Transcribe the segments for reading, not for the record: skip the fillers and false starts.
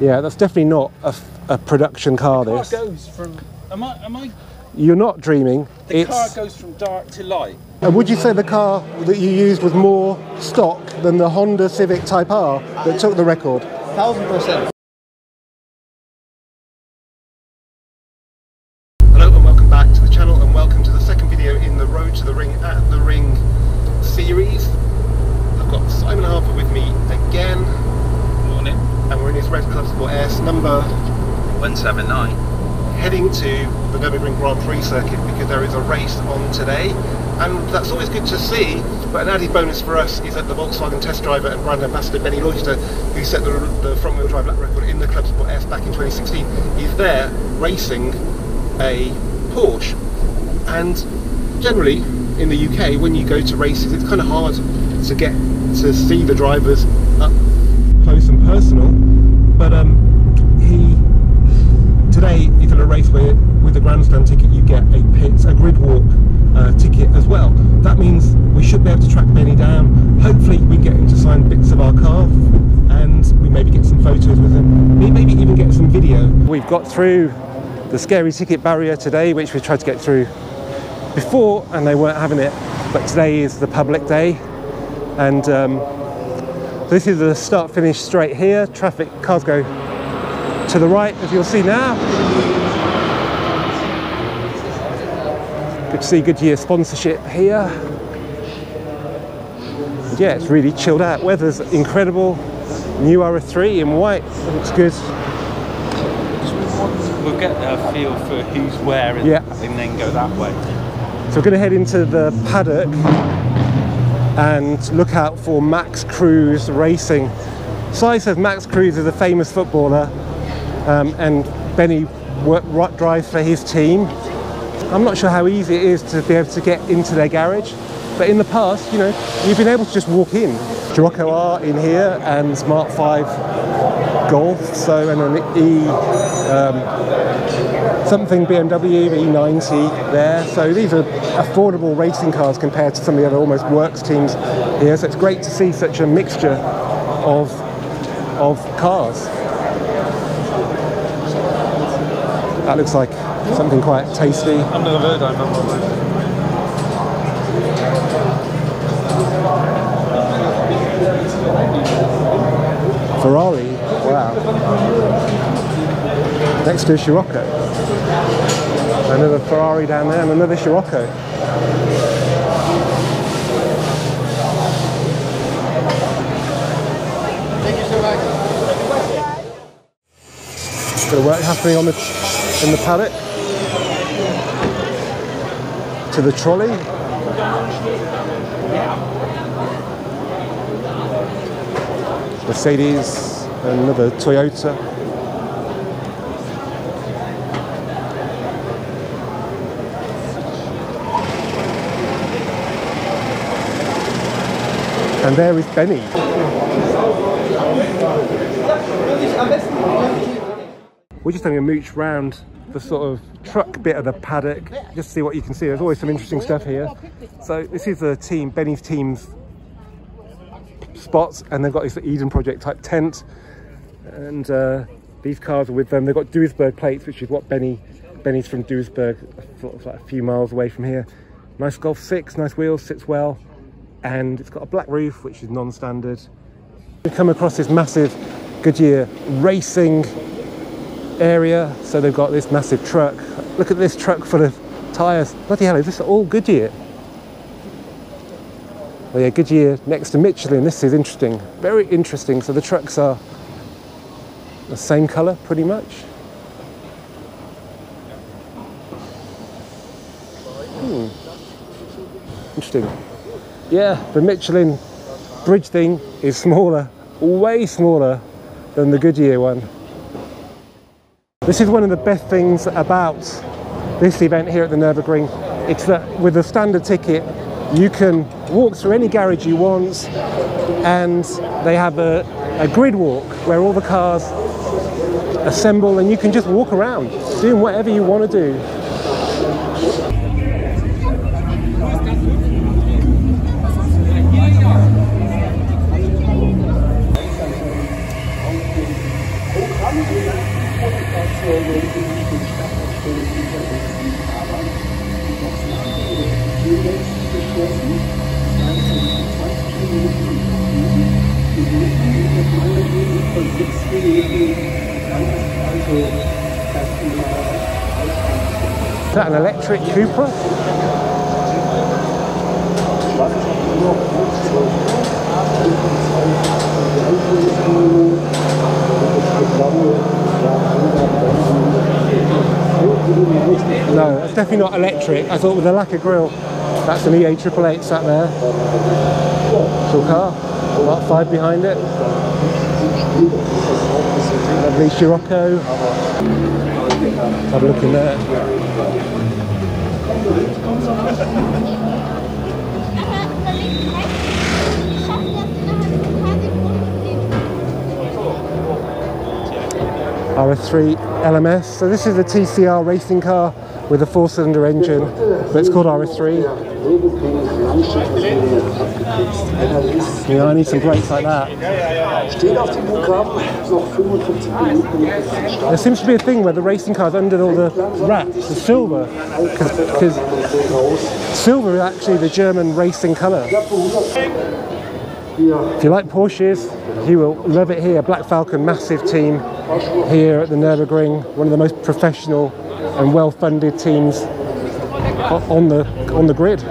Yeah, that's definitely not a production car. The car this goes from. Am I? You're not dreaming. The car goes from dark to light. And would you say the car that you used was more stock than the Honda Civic Type R that took the record? 1000%. Hello and welcome back to the channel, and welcome to the second video in the Road to the Ring at the Ring series. I've got Simon Harper with me again. Morning. And we're in his red Clubsport S number 179. heading to the Nuerburgring Grand Prix circuit because there is a race on today, and that's always good to see. But an added bonus for us is that the Volkswagen test driver and brand ambassador Benny Leuchter, who set the front wheel drive lap record in the Clubsport S back in 2016, is there racing a Porsche. And generally in the UK, when you go to races, it's kind of hard to get to see the drivers up close and personal, but today he's in a race where with a grandstand ticket you get a grid walk ticket as well. That means we should be able to track Benny down. Hopefully we get him to sign bits of our car, and we maybe get some photos with him, maybe even get some video. We've got through the scary ticket barrier today, which we tried to get through before and they weren't having it, but today is the public day, and this is the start finish straight here. Traffic cars go to the right, as you'll see now. Good to see Goodyear sponsorship here. And yeah, it's really chilled out. Weather's incredible. New RS3 in white, looks good. We'll get a feel for who's where and then go that way. So we're going to head into the paddock and look out for Max Cruz Racing. Si says Max Cruz is a famous footballer, and Benny drives for his team. I'm not sure how easy it is to be able to get into their garage, but in the past, you know, you've been able to just walk in. Scirocco R in here, and Smart 5 Golf, so, and an something BMW E90 there. So these are affordable racing cars compared to some of the other almost works teams here. So it's great to see such a mixture of cars. That looks like something quite tasty. I've never heard of that. Ferrari, wow. Next to a Scirocco. Another Ferrari down there and another Scirocco. Thank you so much. Bit of work happening in the paddock. To the trolley. Mercedes, another Toyota. And there is Benny. We're just having a mooch round the sort of truck bit of the paddock, just to see what you can see. There's always some interesting stuff here. So this is the team, Benny's team's spots, and they've got this Eden Project type tent, and these cars are with them. They've got Duisburg plates, which is what Benny's from Duisburg, sort of like a few miles away from here. Nice Golf 6, nice wheels, sits well, and it's got a black roof, which is non-standard. We've come across this massive Goodyear racing area, so they've got this massive truck. Look at this truck full of tyres. Bloody hell, is this all Goodyear? Well, yeah, Goodyear next to Michelin. This is interesting, very interesting. So the trucks are the same colour, pretty much. Interesting. Yeah, the Michelin bridge thing is smaller, way smaller than the Goodyear one. This is one of the best things about this event here at the Nuerburgring. It's that with a standard ticket, you can walk through any garage you want, and they have a grid walk where all the cars assemble and you can just walk around doing whatever you want to do. Is that an electric Cupra? No, it's definitely not electric. I thought with the lacquer grille, that's an EA888 sat there. Cool car, Mark 5 behind it. Lovely Scirocco. Have a look in there. RS3 LMS. So this is a TCR racing car with a 4-cylinder engine, but it's called RS3. Yeah, I need some brakes like that. There seems to be a thing where the racing cars under all the wraps, the silver, because silver is actually the German racing colour. If you like Porsches, you will love it here. Black Falcon, massive team here at the Nuerburgring, one of the most professional and well-funded teams on the grid.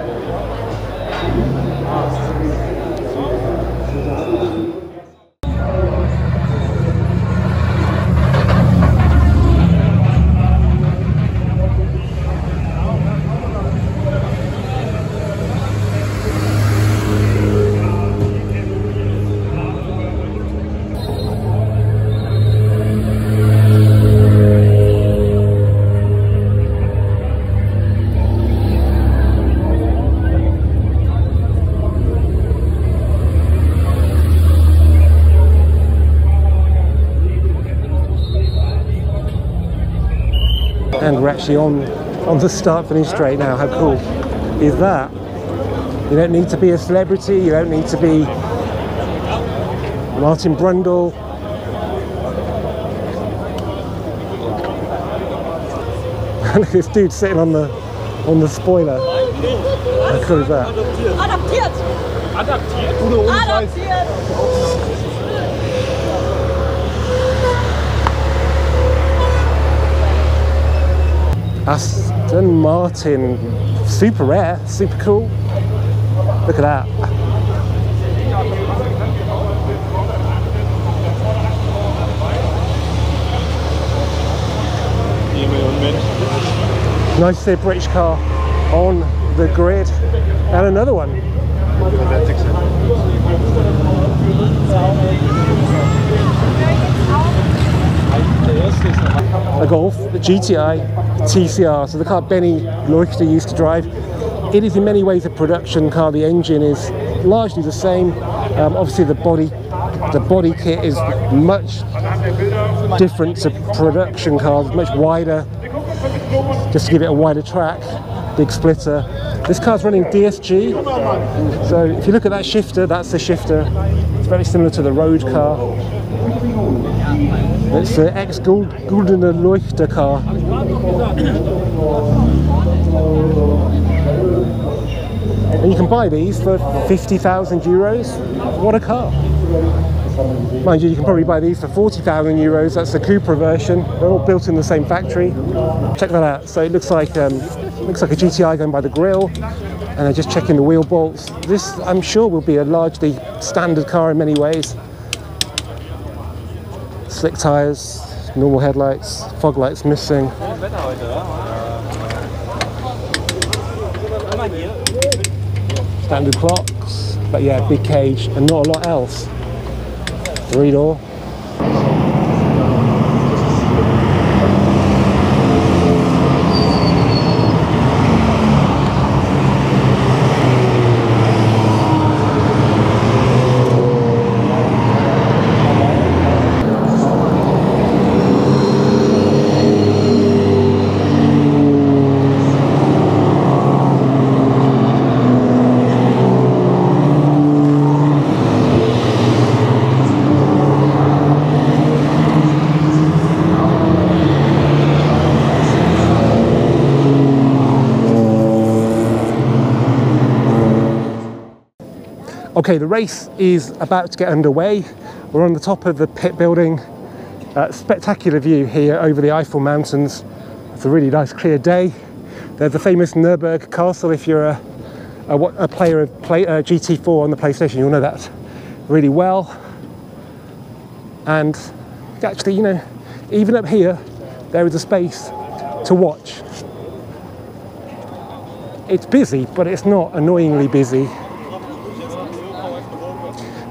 And we're actually on the start-finish straight now. How cool is that? You don't need to be a celebrity, you don't need to be Martin Brundle. Look at this dude sitting on the spoiler. How cool is that? Adaptiert! Adaptiert! Aston Martin, super rare, super cool. Look at that. Nice to see a British car on the grid. And another one. A Golf, a GTI, TCR, so the car Benny Leuchter used to drive. It is in many ways a production car. The engine is largely the same. Obviously the body kit is much different to production cars, much wider, just to give it a wider track, big splitter. This car's running DSG, so if you look at that shifter, that's the shifter. It's very similar to the road car. It's the ex-Goldener Leuchter car. And you can buy these for 50,000 euros. What a car! Mind you, you can probably buy these for 40,000 euros. That's the Cupra version. They're all built in the same factory. Check that out. So it looks like a GTI going by the grille, and they're just checking the wheel bolts. This, I'm sure, will be a largely standard car in many ways. Slick tyres, normal headlights, fog lights missing. Standard clocks, but yeah, big cage and not a lot else. 3-door. Okay, the race is about to get underway. We're on the top of the pit building. Spectacular view here over the Eiffel Mountains. It's a really nice clear day. There's the famous Nuerburgring castle. If you're a player of GT4 on the PlayStation, you'll know that really well. And actually, you know, even up here, there is a space to watch. It's busy, but it's not annoyingly busy.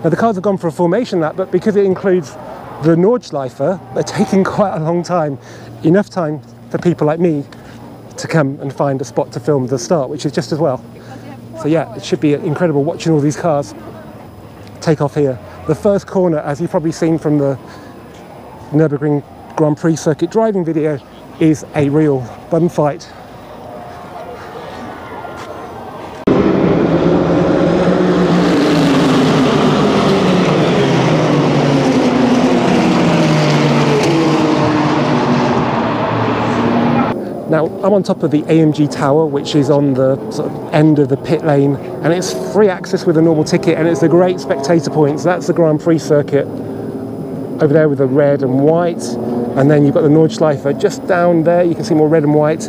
Now the cars have gone for a formation lap, but because it includes the Nordschleife, they're taking quite a long time. Enough time for people like me to come and find a spot to film the start, which is just as well. So yeah, it should be incredible watching all these cars take off here. The first corner, as you've probably seen from the Nuerburgring Grand Prix circuit driving video, is a real bun fight. Now, I'm on top of the AMG Tower, which is on the sort of end of the pit lane, and it's free access with a normal ticket, and it's a great spectator point. So that's the Grand Prix circuit over there with the red and white, and then you've got the Nordschleife just down there. You can see more red and white,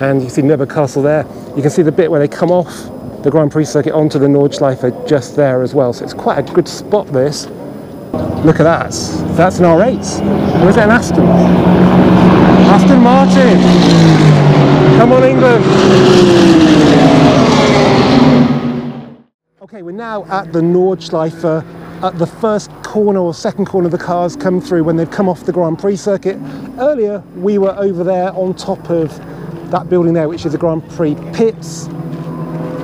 and you see Nuerburgring Castle there. You can see the bit where they come off the Grand Prix circuit onto the Nordschleife just there as well. So it's quite a good spot, this. Look at that. That's an R8. Or is it an Aston? Aston Martin! Come on, England! Okay, we're now at the Nordschleife, at the first corner or second corner the cars come through when they've come off the Grand Prix circuit. Earlier, we were over there on top of that building there, which is the Grand Prix pits.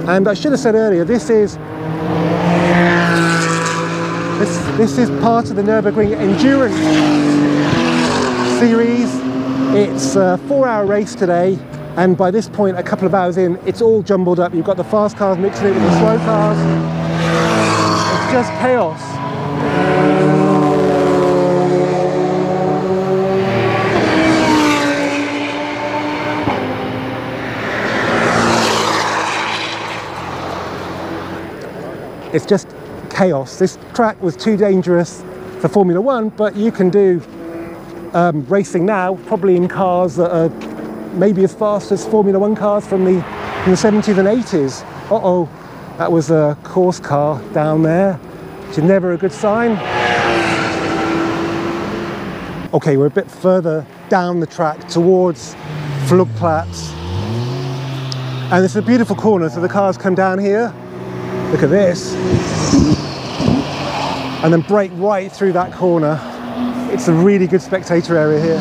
And I should have said earlier, this is part of the Nuerburgring Endurance series. It's a 4-hour race today, and by this point, a couple of hours in, it's all jumbled up. You've got the fast cars mixing it with the slow cars. It's just chaos. It's just chaos. This track was too dangerous for Formula One, but you can do racing now, probably in cars that are maybe as fast as Formula One cars from the 70s and 80s. Uh-oh, that was a course car down there, which is never a good sign. Okay, we're a bit further down the track towards Flugplatz. And it's a beautiful corner, so the cars come down here. Look at this. And then brake right through that corner. It's a really good spectator area here.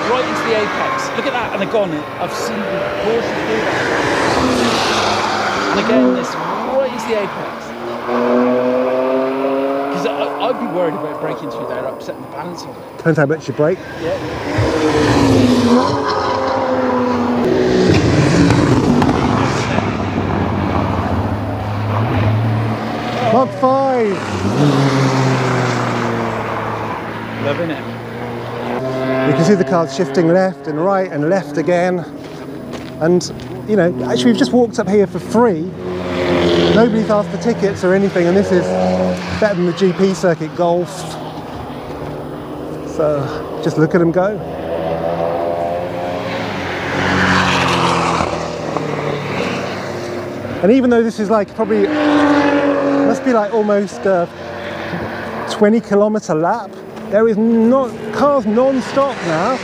Right into the apex. Look at that, and they're gone. I've seen the Porsche do that. And again, this right into the apex. Because I'd be worried about braking through there, upsetting the balance of it. Depends how much you brake. Yeah. Mark 5! Loving it. You can see the cars shifting left and right and left again. And, you know, actually we've just walked up here for free. Nobody's asked for tickets or anything, and this is better than the GP circuit golf. So, just look at them go. And even though this is like probably, must be like almost a 20-kilometer lap, there is not cars non-stop now.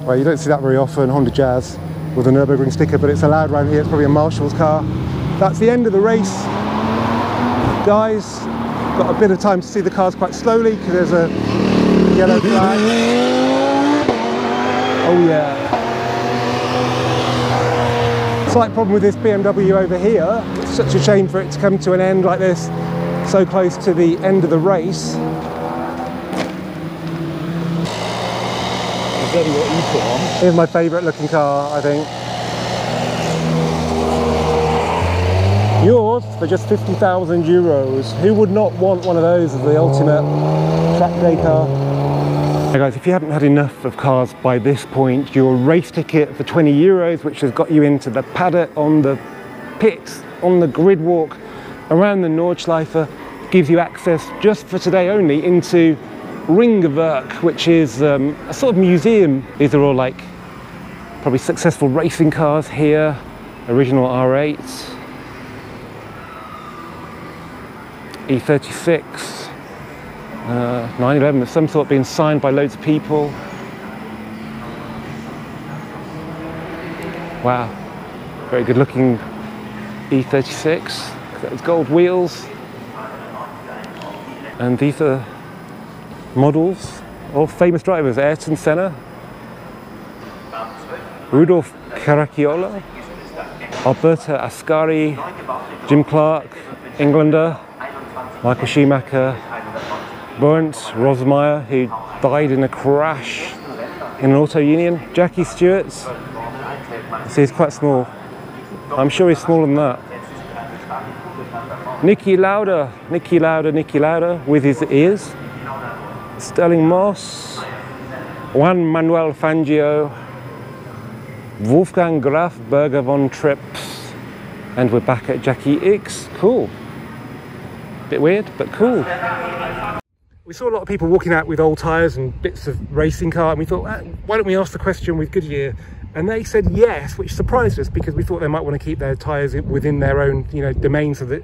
Well, you don't see that very often, Honda Jazz with a Nürburgring sticker, but it's allowed around here. It's probably a Marshall's car. That's the end of the race, guys. Got a bit of time to see the cars quite slowly because there's a yellow flag. Oh yeah. Slight problem with this BMW over here. It's such a shame for it to come to an end like this, so close to the end of the race. What you put on. Here's my favourite looking car, I think. Yours for just 50,000 euros. Who would not want one of those as the ultimate track day car? Hey guys, if you haven't had enough of cars by this point, your race ticket for 20 euros, which has got you into the paddock, on the pits, on the grid walk, around the Nordschleife, gives you access just for today only into Ringwerk, which is a sort of museum. These are all like probably successful racing cars here, original R8s, E36, 911 of some sort being signed by loads of people. Wow, very good looking E36, those gold wheels. And these are models of famous drivers: Ayrton Senna, Rudolf Caracciola, Alberto Ascari, Jim Clark, Englander, Michael Schumacher, Bernd Rosmeyer, who died in a crash in an auto union, Jackie Stewart. See, he's quite small. I'm sure he's smaller than that. Niki Lauda with his ears. Sterling Moss, Juan Manuel Fangio, Wolfgang Graf Berger von Trips, and we're back at Jackie X. Cool. Bit weird, but cool. We saw a lot of people walking out with old tyres and bits of racing car, and we thought, why don't we ask the question with Goodyear? And they said yes, which surprised us because we thought they might want to keep their tyres within their own, domain, so that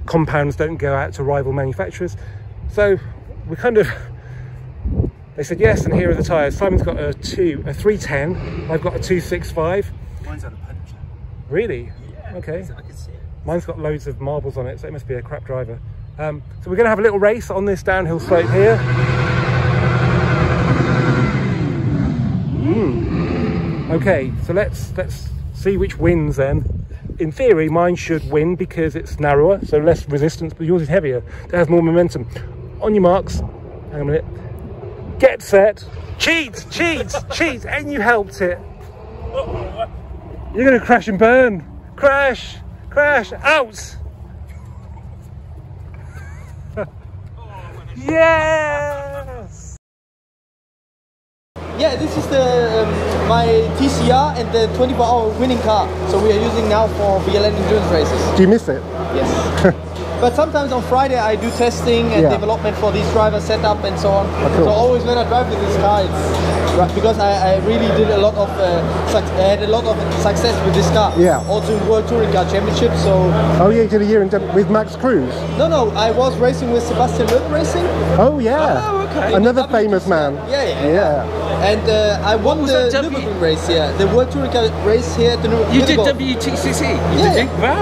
compounds don't go out to rival manufacturers. So we they said yes, and here are the tyres. Simon's got a 310. I've got a 265. Mine's had a puncture. Really? Yeah. Okay. I can see it. Mine's got loads of marbles on it, so it must be a crap driver. So we're going to have a little race on this downhill slope here. Okay, so let's see which wins then. In theory, mine should win because it's narrower, so less resistance, but yours is heavier. It has more momentum. On your marks, hang on a minute. Get set. Cheat, and you helped it. You're going to crash and burn. Crash, out. Yes! Yeah, this is my TCR and the 24-hour winning car. So we are using now for VLN endurance races. Do you miss it? Yes. But sometimes on Friday I do testing and development for these drivers, setup and so on. Oh, cool. So always when I drive with this car, it's because I really did a lot of had a lot of success with this car. Yeah. Also in World Touring Car Championship. So. Oh yeah, you did a year with Max Cruz. No, I was racing with Sebastian Loeb Racing. Oh yeah. Oh, okay. Another famous man. Yeah. And I won the Nuerburgring race here, the World Touring Car race here at the Nuerburgring. You did WTCC?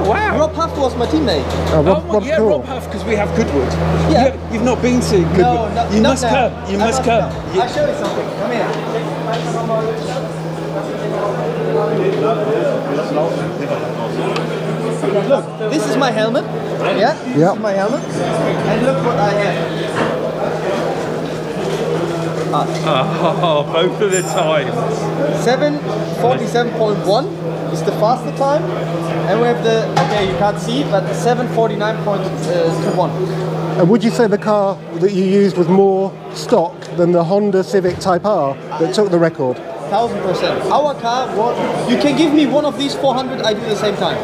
Wow. Rob Huff was my teammate. Yeah, cool. Rob Huff, because we have Goodwood. Yeah. You've not been to Goodwood. No, you must come. You must come. I'll show you something. Come here. Look, this is my helmet. Yeah? This is my helmet. And look what I have. Oh, both of the times. 7:47.1 is the faster time, and we have the, okay, you can't see it, but 7:49.21. And would you say the car that you used was more stock than the Honda Civic Type R that took the record? 1000%. Our car, you can give me one of these 400, I do the same time.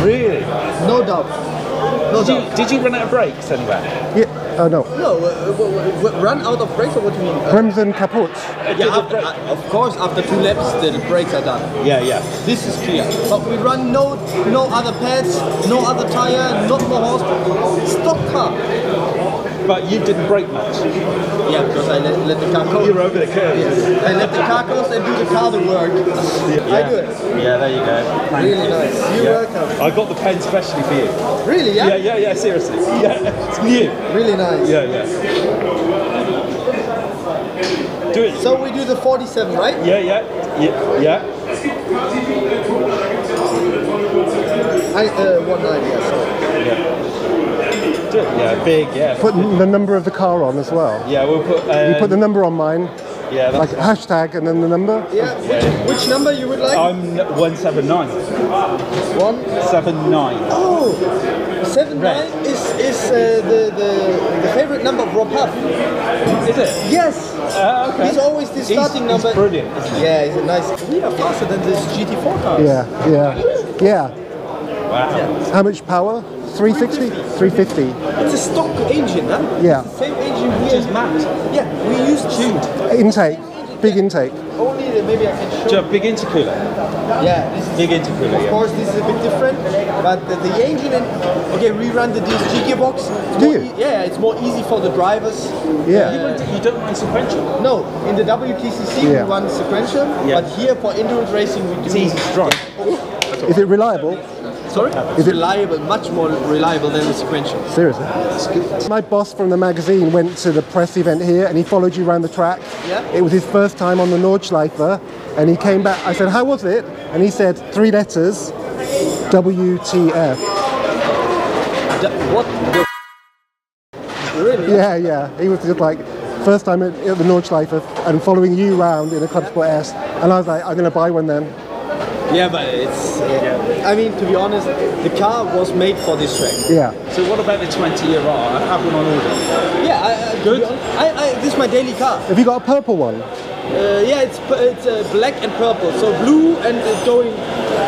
Really? No doubt. Did you run out of brakes anywhere? Yeah. No. No, run out of brakes, or what do you mean? Bremsen kaputt. Yeah, of course, after 2 laps the brakes are done. Yeah. This is clear. But we run no other pads, no other tire, not more horsepower. Stock car. But you didn't brake much. Yeah, because I let the car coast. You're over the curve. Yes. I let the car coast and do the car the work. Yeah. I do it. Yeah, there you go. Really nice. You're welcome. I got the pen specially for you. Really? Yeah? Yeah, seriously. Yeah, it's new. Really nice. Yeah. Do it. So we do the 47, right? Yeah. 19, yeah. Yeah, big, yeah. Put the number of the car on as well. Yeah, we'll put... you put the number on mine. Yeah, like hashtag and then the number. Yeah, which number you would like? I'm 179. 179. Oh, 79 is the favorite number of Rob Huff. Is it? Yes. Okay. He's always the starting number. He's brilliant, isn't he? Yeah, he's a nice. We are faster than this GT4 cars. Yeah. Wow. Yeah. How much power? 360? 350. It's a stock engine, huh? Yeah. It's the same engine we Just mapped. Yeah, we used tuned. Intake. Big intake. Only maybe I can show. So big intercooler. Yeah, this is Big intercooler. Of course, this is a bit different, but the engine and okay, we run the DSG gearbox. Do you? Yeah, it's more easy for the drivers. Yeah. You don't run sequential. No, in the WTCC we run sequential, but here for endurance racing we do. It's easy to drive. Is it reliable? Sorry? It's reliable, much more reliable than the sequential. Seriously? My boss from the magazine went to the press event here and he followed you around the track. Yeah. It was his first time on the Nordschleife and he came back. I said, how was it? And he said, 3 letters, WTF. What the Really? Yeah. He was just like, first time at the Nordschleife and following you around in a Clubsport S. And I was like, I'm going to buy one then. Yeah, but it's. I mean, to be honest, the car was made for this track. Yeah. So what about the 20-year R? I have one on order. Yeah, Good. This is my daily car. Have you got a purple one? Yeah, it's black and purple. So blue and going.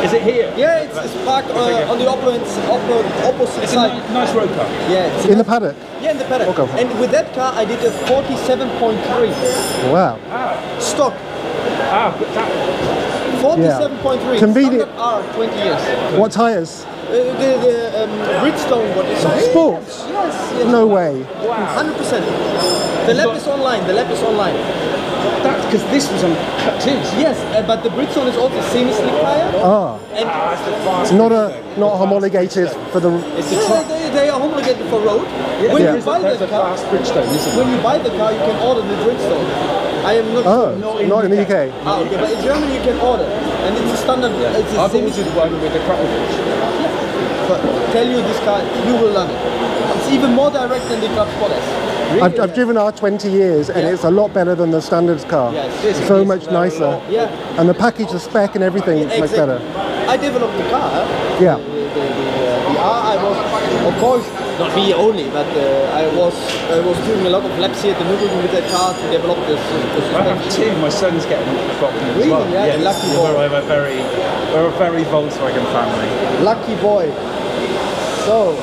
Is it here? Yeah, it's parked on the opposite It's side. a nice road car. Yeah, it's In the paddock? Yeah, in the paddock. Okay. And with that car, I did a 47.3 Wow. stock. But that. 47.3. Convenient. Standard R, 20 years. What tyres? The Bridgestone, what is it? Sports? Yes. No way. Wow. 100%. The lap is online. That's because this was on cut twos. Yes, but the Bridgestone is also semi-slick tire. And That's the fast. Not homologated for the... they are homologated for road. Yeah, When you there's buy a the car, fast Bridgestone, isn't when you buy the car, you can order the Bridgestone. I am not. Oh, not in the UK. Ah, okay, but in Germany you can order, and it's a standard. Yeah. It's a I've semi. ordered one with the Cruttlebridge. But tell you this car, you will love it. It's even more direct than the Clubsport S. Really? I've driven R 20 years and it's a lot better than the standards car. Yes. So much nicer. Yeah. And the package, the spec and everything is much better. I developed the car. Yeah. The R, I was, of course, not me only, but I was doing a lot of laps here at the Nuerburgring with that car to develop this. I have two. My son's getting got one as Really? well. Yeah, lucky boy. We're a very Volkswagen family. Lucky boy. So,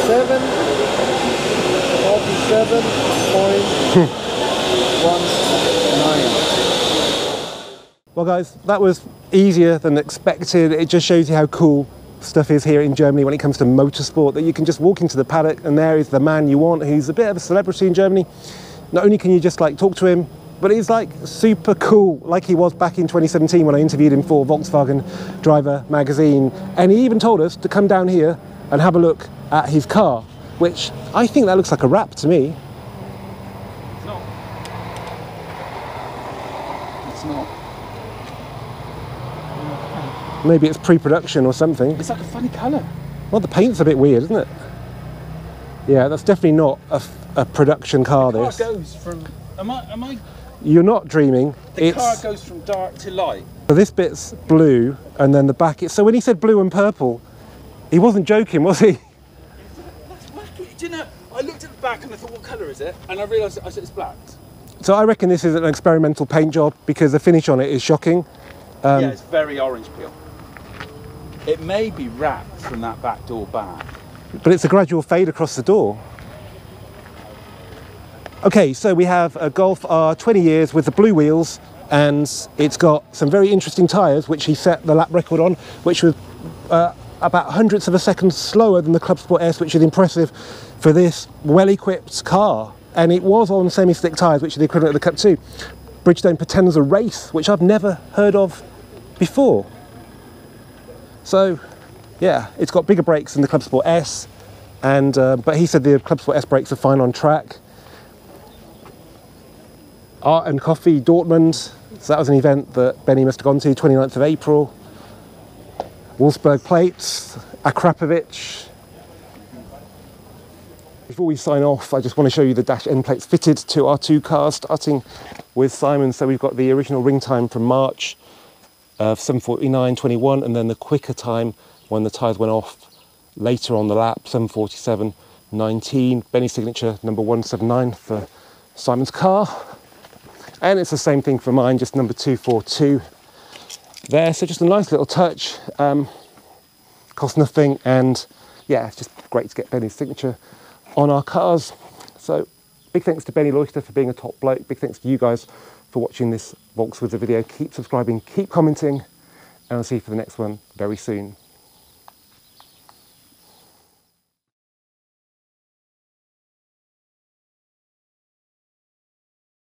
47.19. Well guys, that was easier than expected. It just shows you how cool stuff is here in Germany when it comes to motorsport, that you can just walk into the paddock and there is the man you want, who's a bit of a celebrity in Germany. Not only can you just like talk to him, but he's like super cool, like he was back in 2017 when I interviewed him for Volkswagen Driver magazine. And he even told us to come down here and have a look at his car, which I think that looks like a wrap to me. It's not. It's not. Maybe it's pre-production or something. It's like a funny colour. Well, the paint's a bit weird, isn't it? Yeah, that's definitely not a production car, The car this. goes from. Am I? You're not dreaming. The car goes from dark to light. So this bit's blue, and then the back. So when he said blue and purple, he wasn't joking, was he? That's wacky. Do you know? I looked at the back and I thought, what colour is it? And I realised I said it's black. So I reckon this is an experimental paint job because the finish on it is shocking. Yeah, it's very orange peel. It may be wrapped from that back door back. But it's a gradual fade across the door. Okay, so we have a Golf R 20 years with the blue wheels, and it's got some very interesting tyres, which he set the lap record on, which was about hundredths of a second slower than the Clubsport S, which is impressive for this well-equipped car. And it was on semi-slick tyres, which are the equivalent of the Cup 2. Bridgestone Potenza Race, which I've never heard of before. So, yeah, it's got bigger brakes than the Clubsport S, and but he said the Clubsport S brakes are fine on track. Art and Coffee Dortmund, so that was an event that Benny must have gone to, 29th of April. Wolfsburg plates, Akrapovic. Before we sign off, I just want to show you the dash end plates fitted to our two cars, starting with Simon. So we've got the original ring time from March of 7:49.21, and then the quicker time when the tyres went off later on the lap, 7:47.19. Benny's signature, number 179 for Simon's car. And it's the same thing for mine, just number 242 there. So just a nice little touch, cost nothing, and yeah, it's just great to get Benny's signature on our cars. So big thanks to Benny Leuchter for being a top bloke. Big thanks to you guys for watching this Volkswagen video. Keep subscribing, keep commenting, and I'll see you for the next one very soon.